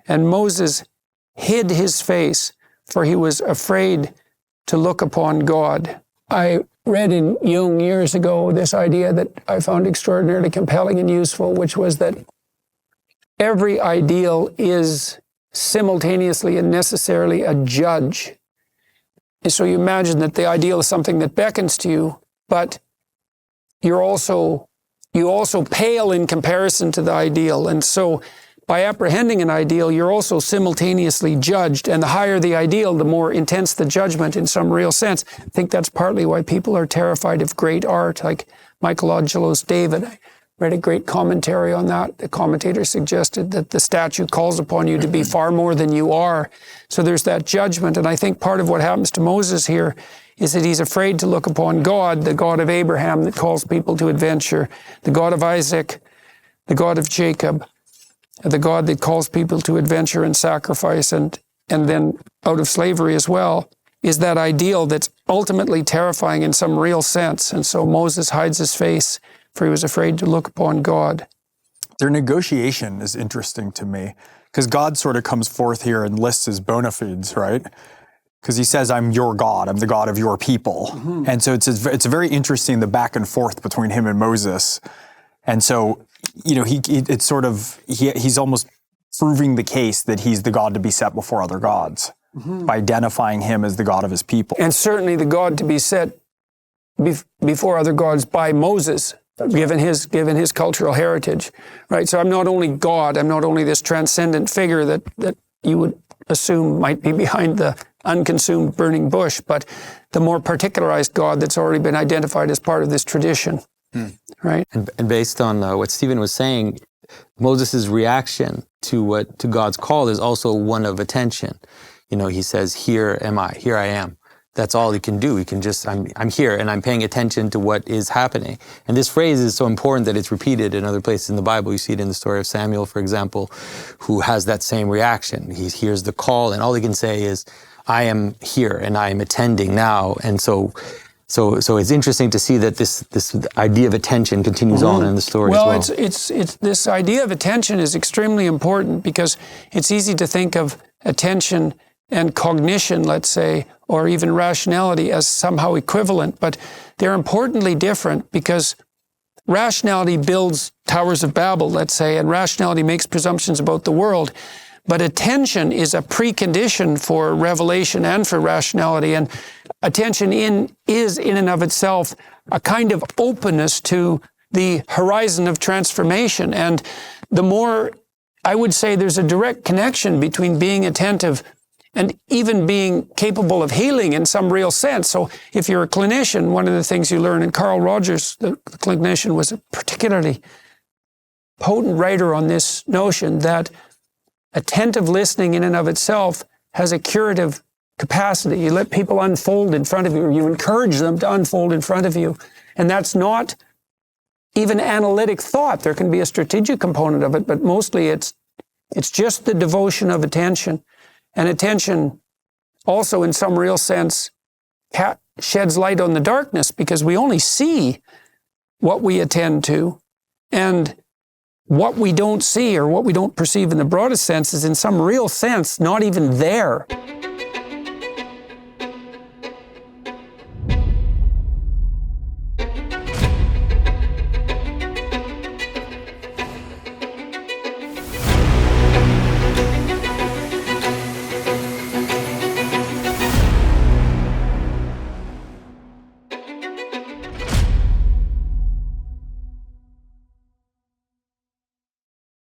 And Moses hid his face, for he was afraid to look upon God. I read in Jung years ago this idea that I found extraordinarily compelling and useful, which was that every ideal is simultaneously and necessarily a judge. And so you imagine that the ideal is something that beckons to you, but you also pale in comparison to the ideal. And so by apprehending an ideal, you're also simultaneously judged. And the higher the ideal, the more intense the judgment in some real sense. I think that's partly why people are terrified of great art, like Michelangelo's David. I read a great commentary on that. The commentator suggested that the statue calls upon you to be far more than you are. So there's that judgment. And I think part of what happens to Moses here is that he's afraid to look upon God, the God of Abraham that calls people to adventure, the God of Isaac, the God of Jacob, the God that calls people to adventure and sacrifice and then out of slavery as well, is that ideal that's ultimately terrifying in some real sense. And so Moses hides his face, for he was afraid to look upon God. Their negotiation is interesting to me, because God sort of comes forth here and lists his bona fides, right? Because he says, I'm your God, I'm the God of your people. Mm-hmm. And so it's very interesting, the back and forth between him and Moses. And so, he's almost proving the case that he's the God to be set before other gods, mm-hmm. by identifying him as the God of his people. And certainly the God to be set before other gods by Moses, given his cultural heritage, right? So I'm not only God, I'm not only this transcendent figure that you would assume might be behind the unconsumed burning bush, but the more particularized God that's already been identified as part of this tradition. Right. And based on what Stephen was saying, Moses' reaction to God's call is also one of attention. He says, here am I, here I am. That's all he can do. He can just, I'm here and I'm paying attention to what is happening. And this phrase is so important that it's repeated in other places in the Bible. You see it in the story of Samuel, for example, who has that same reaction. He hears the call and all he can say is, I am here and I am attending now. And so it's interesting to see that this idea of attention continues on in the story as well. Well, it's this idea of attention is extremely important because it's easy to think of attention and cognition, let's say, or even rationality as somehow equivalent, but they're importantly different because rationality builds towers of Babel, let's say, and rationality makes presumptions about the world. But attention is a precondition for revelation and for rationality. And attention is in and of itself a kind of openness to the horizon of transformation. And the more, I would say there's a direct connection between being attentive and even being capable of healing in some real sense. So if you're a clinician, one of the things you learn, and Carl Rogers, the clinician, was a particularly potent writer on this notion that attentive listening in and of itself has a curative capacity. You let people unfold in front of you, or you encourage them to unfold in front of you. And that's not even analytic thought. There can be a strategic component of it, but mostly it's just the devotion of attention. And attention also, in some real sense, sheds light on the darkness because we only see what we attend to. And what we don't see or what we don't perceive in the broadest sense is in some real sense not even there.